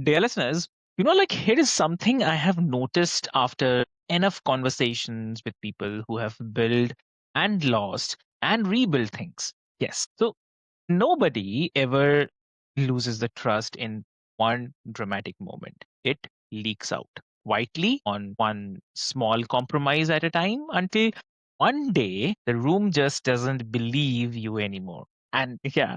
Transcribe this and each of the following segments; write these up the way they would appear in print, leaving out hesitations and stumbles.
Dear listeners, here is something I have noticed after enough conversations with people who have built and lost and rebuilt things. Yes. So nobody ever loses the trust in one dramatic moment. It leaks out quietly on one small compromise at a time until one day the room just doesn't believe you anymore. And yeah,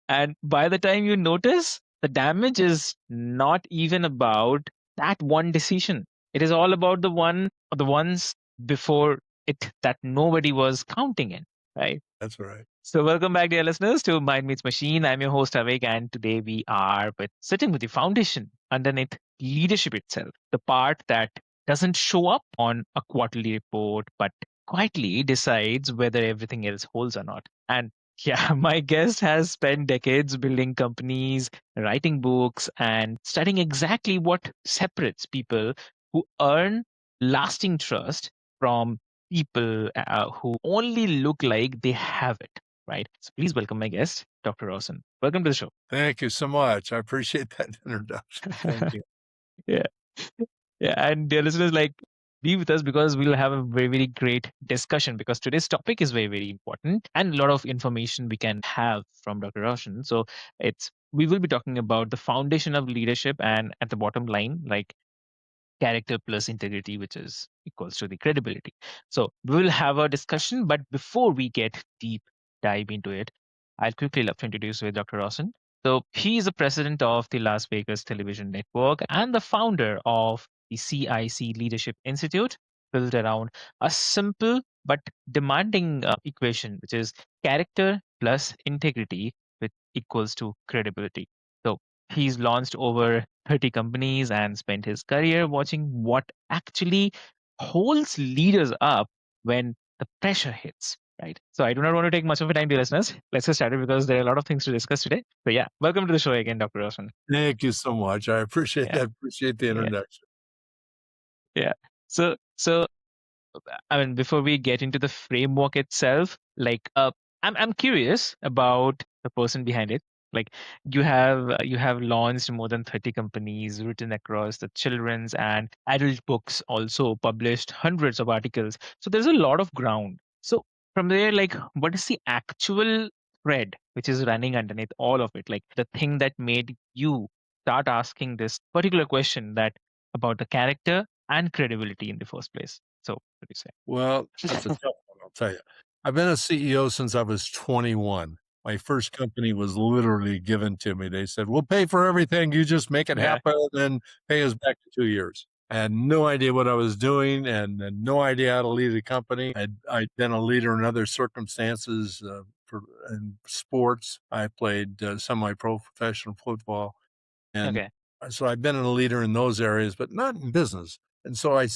and by the time you notice, the damage is not even about that one decision. It is all about the ones before it that nobody was counting in, right? That's right. So, welcome back, dear listeners, to Mind Meets Machine. I'm your host, Avik, and today we are sitting with the foundation underneath leadership itself, the part that doesn't show up on a quarterly report, but quietly decides whether everything else holds or not. And yeah, my guest has spent decades building companies, writing books, and studying exactly what separates people who earn lasting trust from people who only look like they have it, right? So please welcome my guest, Dr. Rawson. Welcome to the show. Thank you so much. I appreciate that introduction. Thank you. Yeah. Yeah. And dear listeners, be with us because we'll have a very, very great discussion because today's topic is very, very important and a lot of information we can have from Dr. Roshan. So we will be talking about the foundation of leadership and at the bottom line, like character plus integrity, which is equals to the credibility. So we will have a discussion, but before we get deep dive into it, I'd quickly love to introduce you with Dr. Rawson. So he is the president of the Las Vegas Television Network and the founder of the CIC Leadership Institute, built around a simple but demanding equation, which is character plus integrity, which equals to credibility. So he's launched over 30 companies and spent his career watching what actually holds leaders up when the pressure hits, right? So I do not want to take much of your time, dear listeners. Let's get started because there are a lot of things to discuss today. So yeah, welcome to the show again, Dr. Roshan. Thank you so much. I appreciate Yeah, that. Appreciate the yeah, introduction. yeah. So I mean, before we get into the framework itself, I'm curious about the person behind it. Like you have launched more than 30 companies, written across the children's and adult books, also published hundreds of articles. So there's a lot of ground. So from there, like, what is the actual thread which is running underneath all of it? Like the thing that made you start asking this particular question that about the character and credibility in the first place. So, what do you say? Well, that's a tough one, I'll tell you. I've been a CEO since I was 21. My first company was literally given to me. They said, "We'll pay for everything. You just make it Yeah. happen and pay us back in 2 years." I had no idea what I was doing and had no idea how to lead a company. I'd been a leader in other circumstances in sports. I played semi-pro professional football. And Okay. so I've been a leader in those areas, but not in business. And so I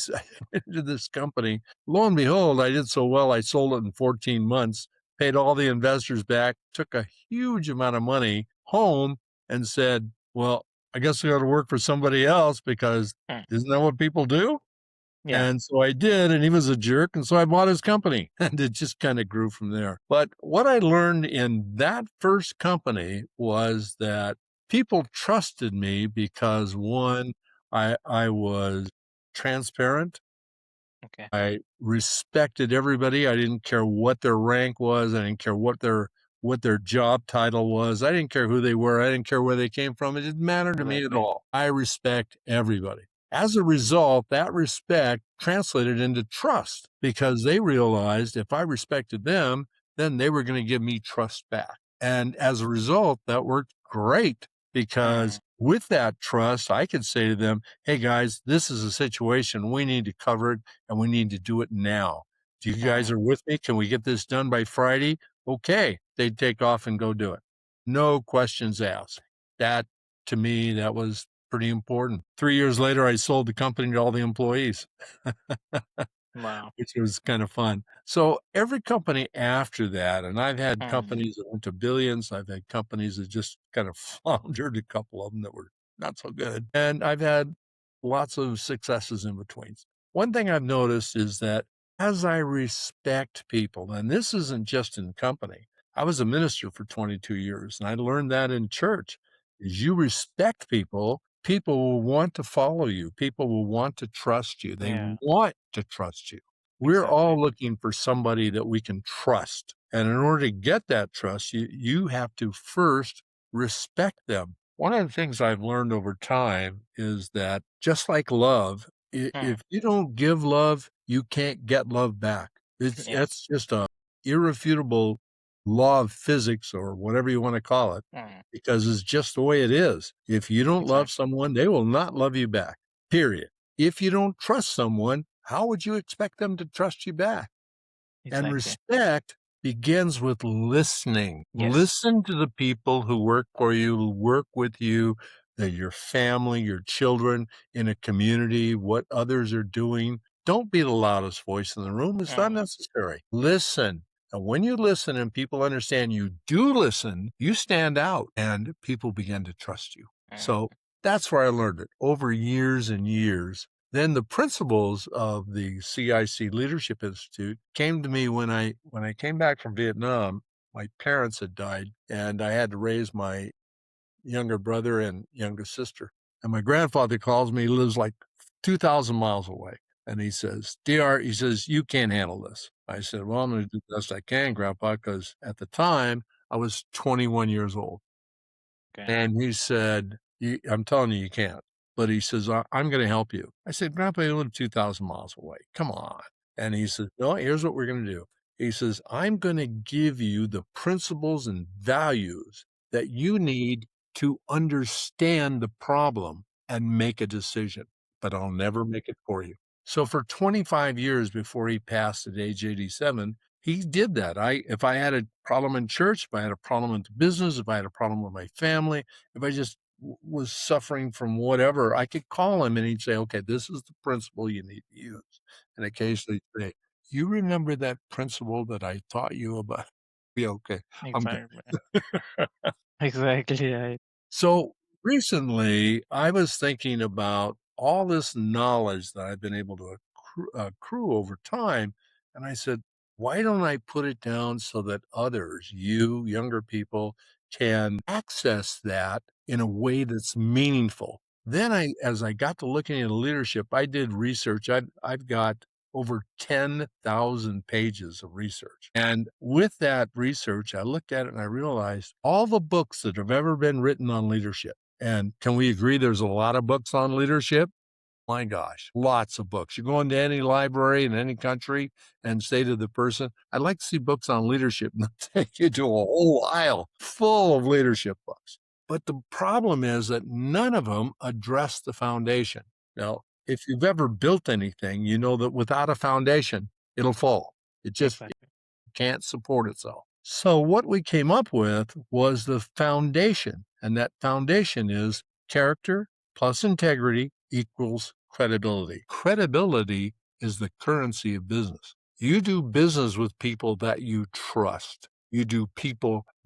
went into this company. Lo and behold, I did so well. I sold it in 14 months, paid all the investors back, took a huge amount of money home and said, well, I guess I got to work for somebody else because Mm. isn't that what people do? Yeah. And so I did, and he was a jerk. And so I bought his company and it just kind of grew from there. But what I learned in that first company was that people trusted me because one, I was transparent. Okay. I respected everybody. I didn't care what their rank was. I didn't care what their job title was. I didn't care who they were. I didn't care where they came from. It didn't matter to me Right. at Right. all. I respect everybody. As a result, that respect translated into trust because they realized if I respected them, then they were going to give me trust back. And as a result, that worked great because Mm. with that trust, I could say to them, hey guys, this is a situation. We need to cover it and we need to do it now. Do you guys Mm. are with me? Can we get this done by Friday? Okay. They'd take off and go do it. No questions asked. That to me, that was pretty important. 3 years later, I sold the company to all the employees, Wow. which was kind of fun. So every company after that, and I've had Mm. companies that went to billions. I've had companies that just kind of floundered, a couple of them that were not so good. And I've had lots of successes in between. One thing I've noticed is that as I respect people, and this isn't just in company, I was a minister for 22 years and I learned that in church is you respect people people will want to follow you. People will want to trust you. They Yeah, want to trust you. We're exactly. all looking for somebody that we can trust. And in order to get that trust, you have to first respect them. One of the things I've learned over time is that just like love, Mm, if you don't give love, you can't get love back. yeah. It's just a irrefutable law of physics or whatever you want to call it, Mm, because it's just the way it is. If you don't love exactly. someone, they will not love you back, period. If you don't trust someone, how would you expect them to trust you back? And Exactly. respect begins with listening. Yes. Listen to the people who work for you, who work with you, your family, your children in a community, what others are doing. Don't be the loudest voice in the room. It's not Mm, necessary. Listen. And when you listen and people understand you do listen, you stand out and people begin to trust you. mm, So that's where I learned it over years and years. Then the principles of the CIC Leadership Institute came to me when I came back from Vietnam. My parents had died, and I had to raise my younger brother and youngest sister. And my grandfather calls me, he lives like 2,000 miles away. And he says, DR, he says, you can't handle this. I said, well, I'm going to do the best I can, Grandpa, because at the time I was 21 years old. okay. And he said, I'm telling you, you can't. But he says, I'm going to help you. I said, Grandpa, you live 2,000 miles away. Come on. And he says, no, here's what we're going to do. He says, I'm going to give you the principles and values that you need to understand the problem and make a decision, but I'll never make it for you. So for 25 years before he passed at age 87, he did that. If I had a problem in church, if I had a problem in business, if I had a problem with my family, if I just was suffering from whatever, I could call him and he'd say, okay, this is the principle you need to use. And occasionally he'd say, you remember that principle that I taught you about? Yeah, okay, I'm good. Exactly. Exactly. Yeah. So recently, I was thinking about all this knowledge that I've been able to accrue over time. And I said, why don't I put it down so that others, you, younger people, can access that in a way that's meaningful? Then as I got to looking at leadership, I did research. I've got over 10,000 pages of research. And with that research, I looked at it and I realized all the books that have ever been written on leadership. And can we agree there's a lot of books on leadership? My gosh, lots of books. You go into any library in any country and say to the person, I'd like to see books on leadership. And they'll take you to a whole aisle full of leadership books. But the problem is that none of them address the foundation. Now, if you've ever built anything, you know that without a foundation, it'll fall. It just Exactly. can't support itself. So what we came up with was the foundation, and that foundation is character plus integrity equals credibility. Credibility is the currency of business. You do business with people that you trust. You do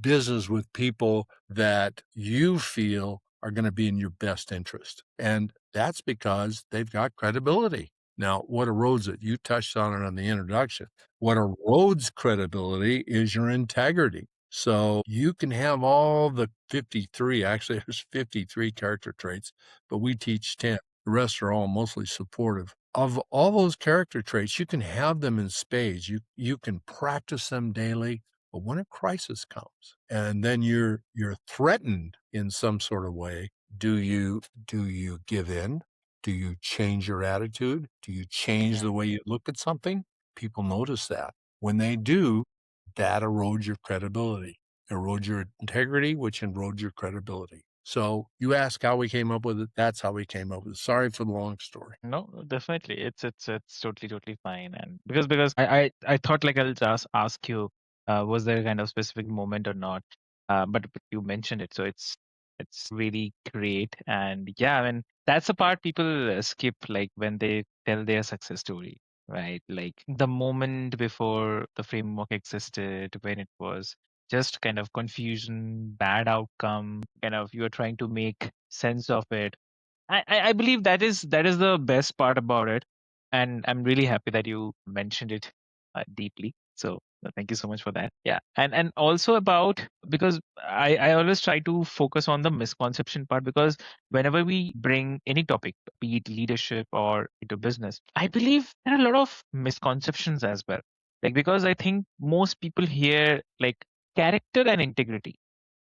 business with people that you feel are going to be in your best interest. And that's because they've got credibility. Now, what erodes it? You touched on it on the introduction. What erodes credibility is your integrity. So you can have all the 53, actually, there's 53 character traits, but we teach 10. The rest are all mostly supportive. Of all those character traits, you can have them in spades. You can practice them daily, but when a crisis comes and then you're threatened in some sort of way, do you give in? Do you change your attitude? Do you change Yeah. the way you look at something? People notice that. When they do, that erodes your credibility, erodes your integrity, which erodes your credibility. So you ask how we came up with it. That's how we came up with it. Sorry for the long story. No, definitely. It's totally fine. And because I thought like I'll just ask you, was there a kind of specific moment or not? But you mentioned it, so it's really great. And yeah, I mean that's the part people skip, like when they tell their success story, right? Like the moment before the framework existed, when it was just kind of confusion, bad outcome, kind of you are trying to make sense of it. I believe that is the best part about it, and I'm really happy that you mentioned it deeply. So Thank you so much for that. Yeah. And also about, because I always try to focus on the misconception part, because whenever we bring any topic, be it leadership or into business, I believe there are a lot of misconceptions as well. Like, because I think most people hear like character and integrity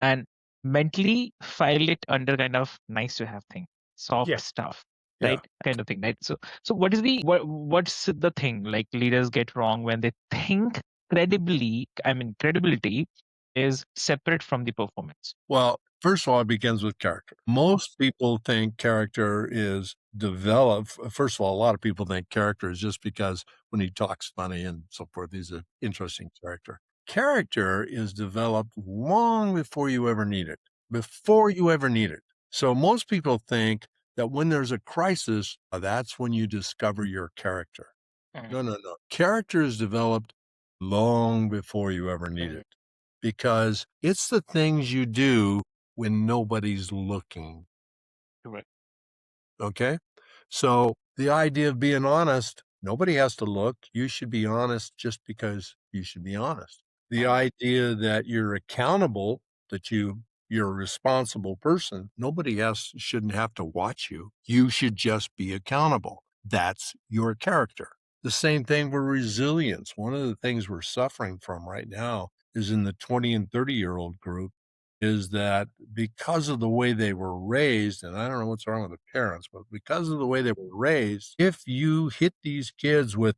and mentally file it under kind of nice to have thing, soft Yeah. stuff, Yeah. right? Kind of thing, right? So what's the thing like leaders get wrong when they think credibility is separate from the performance. Well, first of all, it begins with character. Most people think character is developed. First of all, a lot of people think character is just because when he talks funny and so forth, he's an interesting character. Character is developed long before you ever need it, before you ever need it. So most people think that when there's a crisis, that's when you discover your character. No, no, no. Character is developed long before you ever need it because it's the things you do when nobody's looking. Correct. Okay. So the idea of being honest, nobody has to look. You should be honest just because you should be honest. The idea that you're accountable, that you're a responsible person, nobody else shouldn't have to watch you. You should just be accountable. That's your character. The same thing with resilience. One of the things we're suffering from right now is in the 20 and 30-year-old group is that because of the way they were raised, and I don't know what's wrong with the parents, but because of the way they were raised, if you hit these kids with,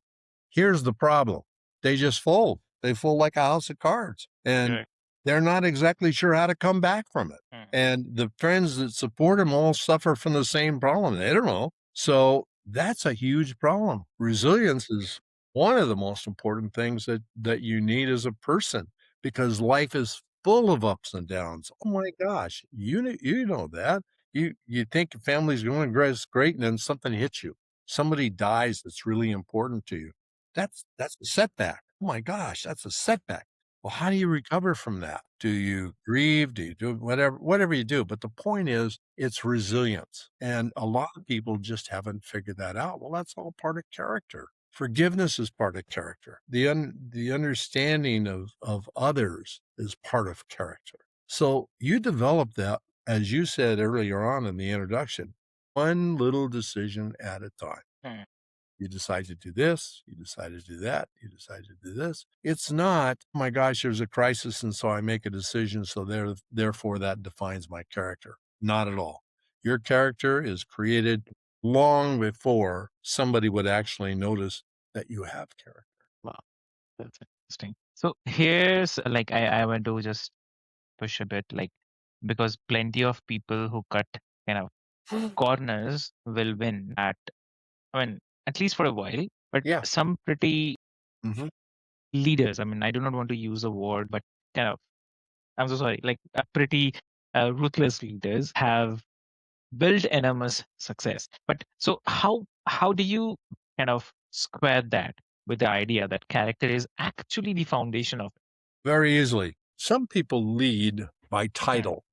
here's the problem, they just fold. They fold like a house of cards. And Correct. they're not exactly sure how to come back from it. And the friends that support them all suffer from the same problem. They don't know. So that's a huge problem. Resilience is one of the most important things that you need as a person because life is full of ups and downs. Oh my gosh, you know that. You think your family's going great, and then something hits you. Somebody dies that's really important to you. That's a setback. Oh my gosh, that's a setback. Well, how do you recover from that? Do you grieve? Do you do whatever you do? But the point is, it's resilience. And a lot of people just haven't figured that out. Well, that's all part of character. Forgiveness is part of character. The understanding of others is part of character. So you develop that, as you said earlier on in the introduction, one little decision at a time. You decide to do this, you decide to do that, you decide to do this. It's not, oh my gosh, there's a crisis, and so I make a decision, so therefore that defines my character. Not at all. Your character is created long before somebody would actually notice that you have character. Wow, that's interesting. So here's like I want to just push a bit, like, because plenty of people who cut kind of corners will win at, I mean, at least for a while, but Yeah. some pretty Mhm. leaders, I mean, I do not want to use a word, but kind of, I'm so sorry, like pretty ruthless leaders have built enormous success. But so how do you kind of square that with the idea that character is actually the foundation of Very easily. Some people lead by it? title.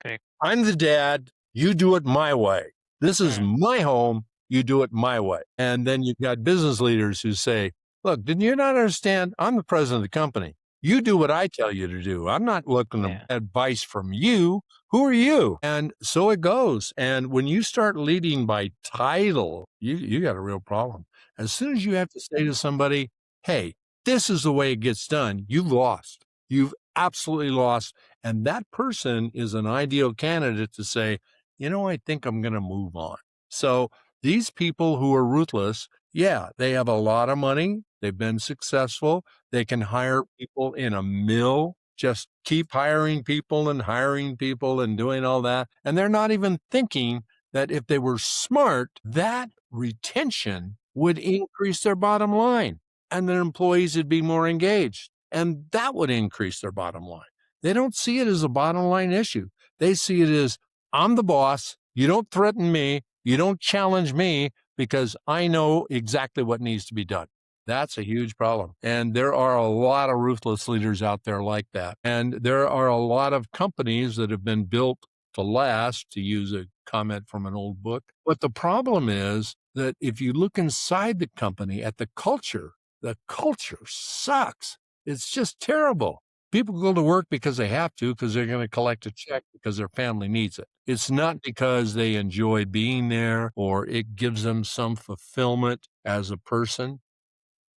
Correct. I'm the dad. You do it my way. This is my home. You do it my way. And then you've got business leaders who say, look, did you not understand? I'm the president of the company. You do what I tell you to do. I'm not looking Yeah. for advice from you. Who are you? And so it goes. And when you start leading by title, you got a real problem. As soon as you have to say to somebody, hey, this is the way it gets done, you've lost. You've absolutely lost. And that person is an ideal candidate to say, I think I'm going to move on. So these people who are ruthless, yeah, they have a lot of money. They've been successful. They can hire people in a mill, just keep hiring people and doing all that. And they're not even thinking that if they were smart, that retention would increase their bottom line and their employees would be more engaged. And that would increase their bottom line. They don't see it as a bottom line issue. They see it as, I'm the boss. You don't threaten me. You don't challenge me because I know exactly what needs to be done. That's a huge problem. And there are a lot of ruthless leaders out there like that. And there are a lot of companies that have been built to last, to use a comment from an old book. But the problem is that if you look inside the company at the culture sucks. It's just terrible. People go to work because they have to, because they're going to collect a check because their family needs it. It's not because they enjoy being there or it gives them some fulfillment as a person.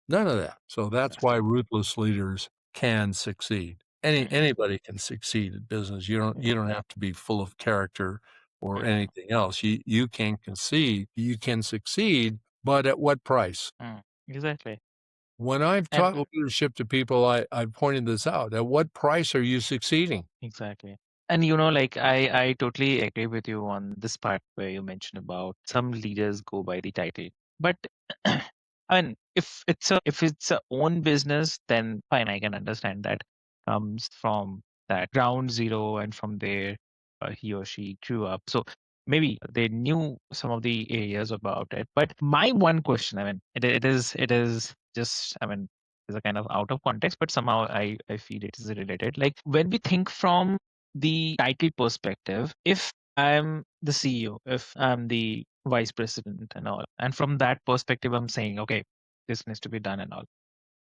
None of that. So that's why ruthless leaders can succeed. Anybody can succeed in business. You don't have to be full of character or Mm, anything else. You can concede, you can succeed, but at what price? exactly. When I've And taught leadership to people, I've pointed this out. At what price are you succeeding? exactly. And like I totally agree with you on this part where you mentioned about some leaders go by the title. But I mean, if it's a own business, then fine, I can understand that comes from that ground zero, and from there he or she grew up. So maybe they knew some of the areas about it. But my one question, I mean, it is just, I mean, is a kind of out of context, but somehow I feel it is related. Like when we think from the title perspective, if I'm the CEO, if I'm the vice president and all, and from that perspective, I'm saying, okay, this needs to be done and all.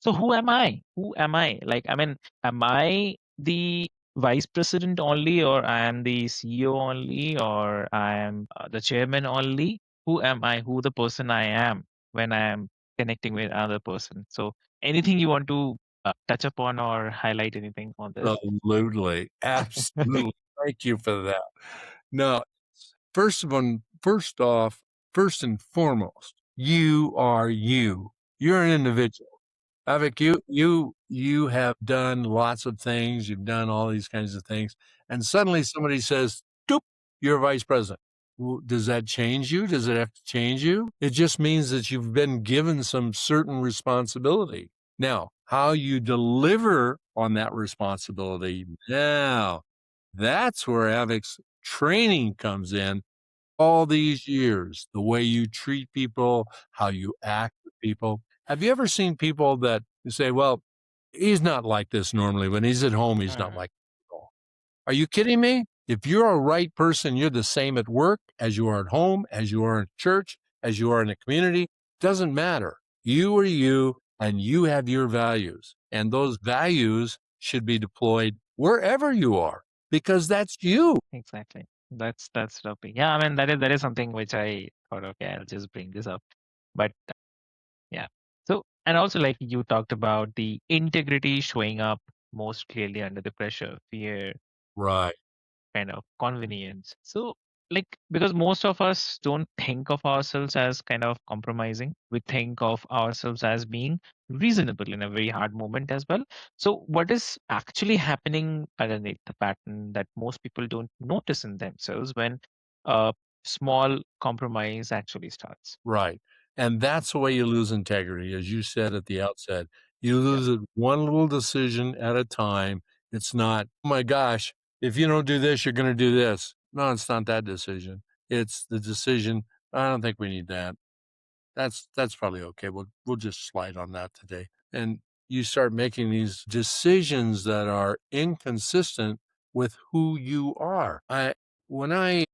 So who am I? Who am I? Like, I mean, am I the vice president only, or I am the CEO only, or I am the chairman only? Who am I? Who the person I am when I am connecting with another person? So anything you want to touch upon or highlight anything on this? Absolutely. Absolutely. Thank you for that. No, first off, first and foremost, you are you. You're an individual. Avik, you have done lots of things. You've done all these kinds of things, and suddenly somebody says, "Doop, you're vice president." Well, does that change you? Does it have to change you? It just means that you've been given some certain responsibility. Now, how you deliver on that responsibility, now that's where Avik's training comes in. All these years, the way you treat people, how you act with people. Have you ever seen people that you say, well, he's not like this normally. When he's at home, he's not Mm, like this at all. Are you kidding me? If you're a right person, you're the same at work as you are at home, as you are in church, as you are in the community. Doesn't matter. You are you, and you have your values. And those values should be deployed wherever you are because that's you. exactly. That's lovely. Yeah, I mean, that is something which I thought, okay, I'll just bring this up. But yeah. So, and also, like you talked about the integrity showing up most clearly under the pressure, fear, Right. kind of convenience. So, like, because most of us don't think of ourselves as kind of compromising, we think of ourselves as being reasonable in a very hard moment as well. So, what is actually happening underneath the pattern that most people don't notice in themselves when a small compromise actually starts? Right. And that's the way you lose integrity, as you said at the outset. You Yeah. lose it one little decision at a time. It's not, oh my gosh, if you don't do this, you're going to do this. No, it's not that decision. It's the decision. I don't think we need that. That's probably okay. We'll just slide on that today. And you start making these decisions that are inconsistent with who you are. When I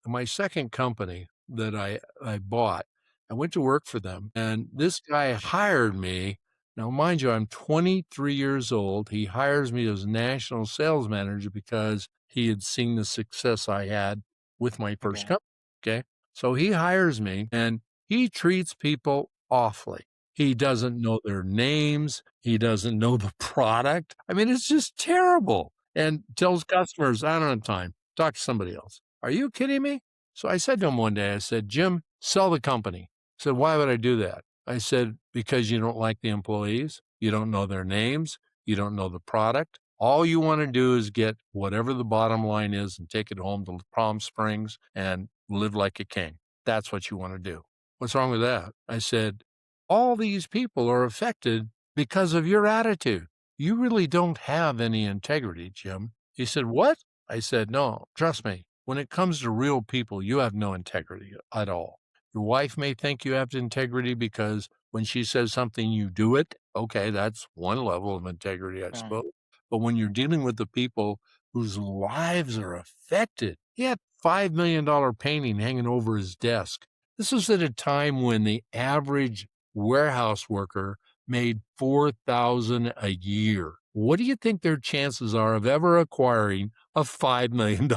my second company that I bought, I went to work for them, and this guy hired me. Now, mind you, I'm 23 years old. He hires me as national sales manager because he had seen the success I had with my first Okay. company. Okay. So he hires me and he treats people awfully. He doesn't know their names. He doesn't know the product. I mean, it's just terrible. And tells customers, I don't have time. Talk to somebody else. Are you kidding me? So I said to him one day, I said, Jim, sell the company. He said, why would I do that? I said, because you don't like the employees. You don't know their names. You don't know the product. All you want to do is get whatever the bottom line is and take it home to Palm Springs and live like a king. That's what you want to do. What's wrong with that? I said, all these people are affected because of your attitude. You really don't have any integrity, Jim. He said, what? I said, no, trust me. When it comes to real people, you have no integrity at all. Your wife may think you have integrity because when she says something, you do it. Okay, that's one level of integrity, I Mm, suppose. But when you're dealing with the people whose lives are affected, he had $5 million painting hanging over his desk. This was at a time when the average warehouse worker made 4,000 a year. What do you think their chances are of ever acquiring a $5 million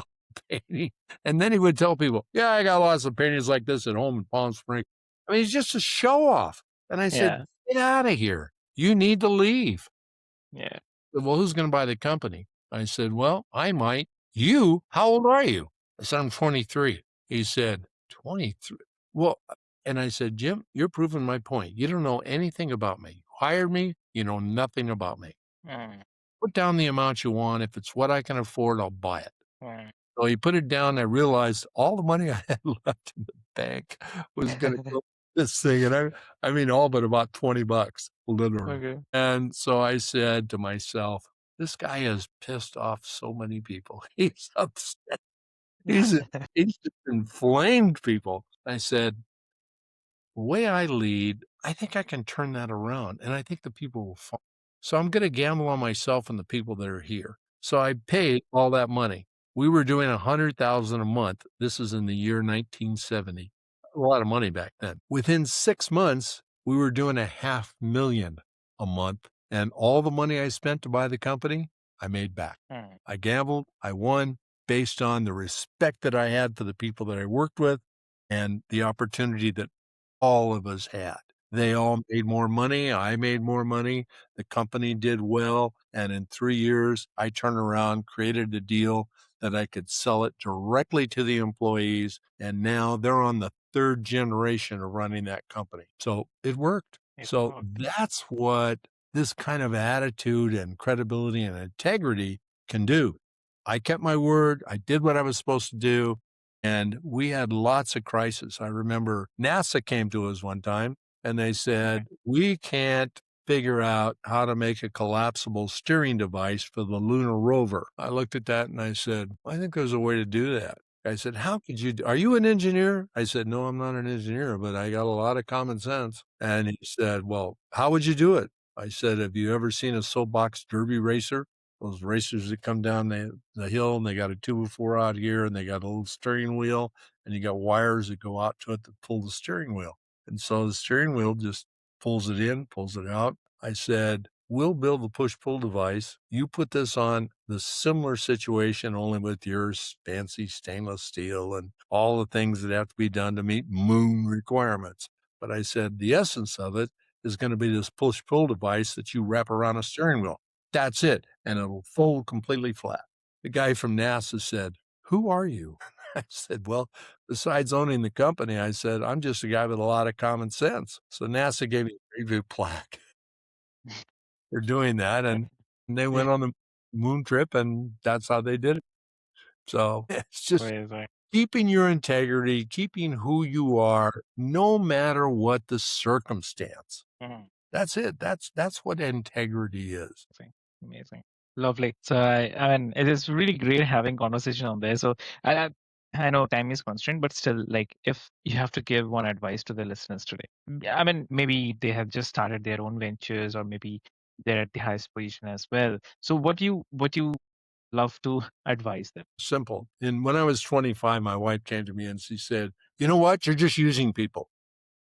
painting? And then he would tell people, yeah, I got lots of paintings like this at home in Palm Springs. I mean, it's just a show off. And I said, Yeah. get out of here. You need to leave. Yeah. Said, well, who's going to buy the company? I said, well, I might. You? How old are you? I said, I'm 23. He said, 23. Well, and I said, Jim, you're proving my point. You don't know anything about me. You hired me. You know nothing about me. Mm, Put down the amount you want. If it's what I can afford, I'll buy it. mm. So he put it down. I realized all the money I had left in the bank was going to go this thing. And I mean, all but about $20, literally. Okay. And so I said to myself, this guy has pissed off so many people. He's upset. He's, he's just inflamed people. I said, the way I lead, I think I can turn that around. And I think the people will follow. So I'm going to gamble on myself and the people that are here. So I paid all that money. We were doing 100,000 a month. This is in the year 1970. A lot of money back then. Within 6 months, we were doing $500,000 a month. And all the money I spent to buy the company, I made back. Mm. I gambled, I won based on the respect that I had for the people that I worked with and the opportunity that all of us had. They all made more money. I made more money. The company did well. And in 3 years, I turned around, created a deal that I could sell it directly to the employees. And now they're on the third generation of running that company. So it worked. It So worked. that's what this kind of attitude and credibility and integrity can do. I kept my word. I did what I was supposed to do. And we had lots of crises. I remember NASA came to us one time and they said, we can't figure out how to make a collapsible steering device for the lunar rover. I looked at that and I said, I think there's a way to do that. I said, how could you are you an engineer? I said, no, I'm not an engineer, but I got a lot of common sense. And he said, well, how would you do it? I said, have you ever seen a soapbox derby racer? Those racers that come down the hill and they got a 2 4 out gear and they got a little steering wheel and you got wires that go out to it that pull the steering wheel. And so the steering wheel just pulls it in, pulls it out. I said, we'll build the push-pull device. You put this on the similar situation, only with your fancy stainless steel and all the things that have to be done to meet moon requirements. But I said, the essence of it is going to be this push-pull device that you wrap around a steering wheel. That's it. And it'll fold completely flat. The guy from NASA said, who are you? I said, well, besides owning the company, I said, I'm just a guy with a lot of common sense. So NASA gave me a review plaque for doing that. And they went on the moon trip and that's how they did it. So it's just Amazing. keeping your integrity, keeping who you are, no matter what the circumstance. Mm. That's it. That's what integrity is. Amazing. Lovely. So I mean, it is really great having conversation on there. So I know time is constrained, but still, like, if you have to give one advice to the listeners today, I mean, maybe they have just started their own ventures, or maybe they're at the highest position as well. So what you love to advise them? Simple. And when I was 25, my wife came to me and she said, you know what? You're just using people.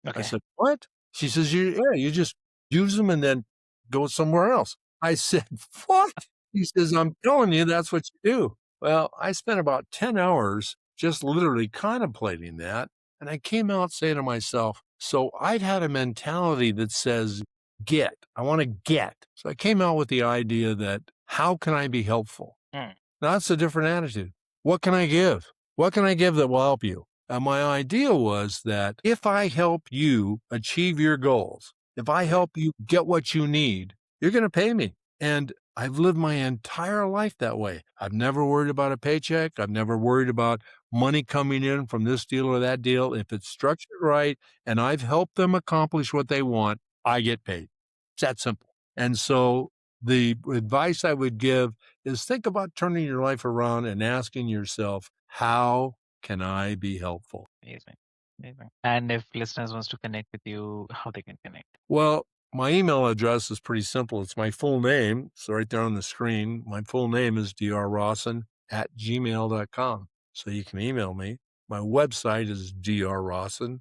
I Okay. said, what? She says, you just use them and then go somewhere else. I said, what? He says, I'm telling you, that's what you do. Well, I spent about 10 hours just literally contemplating that. And I came out saying to myself, so I'd had a mentality that says, get, I want to get. So I came out with the idea that how can I be helpful? Mm. Now, that's a different attitude. What can I give? What can I give that will help you? And my idea was that if I help you achieve your goals, if I help you get what you need, you're going to pay me. And I've lived my entire life that way. I've never worried about a paycheck. I've never worried about money coming in from this deal or that deal. If it's structured right and I've helped them accomplish what they want, I get paid. It's that simple. And so the advice I would give is think about turning your life around and asking yourself, how can I be helpful? Amazing. Amazing. And if listeners wants to connect with you, how they can connect? Well, my email address is pretty simple. It's my full name. It's right there on the screen. My full name is drrawson@gmail.com. So you can email me. My website is drrawson.com.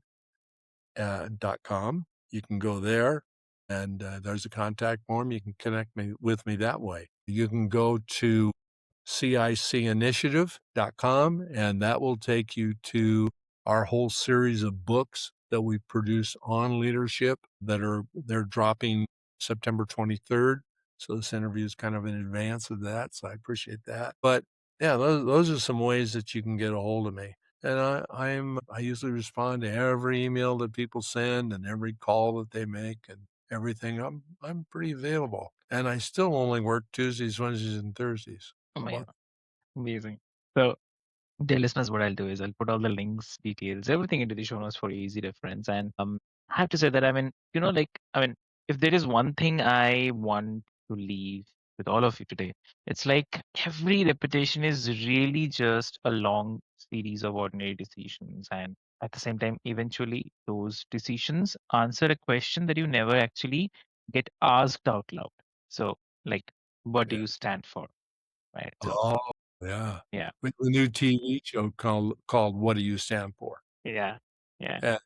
You can go there. and there's a contact form. You can connect with me that way. You can go to cicinitiative.com, and that will take you to our whole series of books that we produce on leadership they're dropping September 23rd. So this interview is kind of in advance of that. So I appreciate that. But yeah, those are some ways that you can get a hold of me. And I usually respond to every email that people send and every call that they make and everything. I'm pretty available. And I still only work Tuesdays, Wednesdays, and Thursdays. How Amazing. about Amazing. So, dear listeners, what I'll do is I'll put all the links, details, everything into the show notes for easy reference. And I have to say that, I mean, if there is one thing I want to leave with all of you today, it's like every repetition is really just a long series of ordinary decisions. And at the same time, eventually, those decisions answer a question that you never actually get asked out loud. So, like, what do yeah? you stand for? Right. So, Oh, yeah. yeah, With the new TV show called What Do You Stand For? yeah, yeah, Yeah.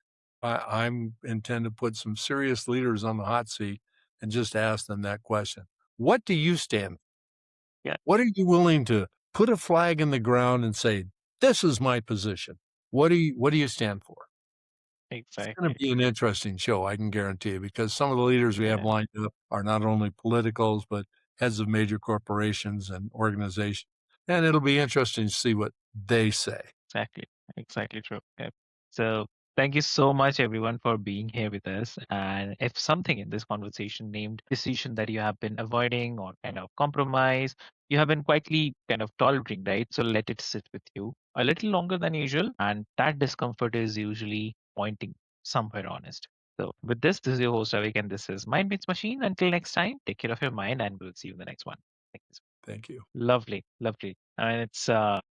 I'm intend to put some serious leaders on the hot seat and just ask them that question. What do you stand for? yeah, What are you willing to put a flag in the ground and say, "This is my position." What do you stand for? It's gonna exactly. be an interesting show, I can guarantee you, because some of the leaders we have Yeah, lined up are not only politicals, but heads of major corporations and organizations, and it'll be interesting to see what they say. exactly. Exactly true. Yeah. So thank you so much, everyone, for being here with us. And if something in this conversation named decision that you have been avoiding or kind of compromise, you have been quietly kind of tolerating, right? So let it sit with you a little longer than usual. And that discomfort is usually pointing somewhere honest. So with this is your host, Avik, and this is Mind Meets Machine. Until next time, take care of your mind, and we'll see you in the next one. Thank you. Thank you. Lovely, lovely. I mean, it's awesome.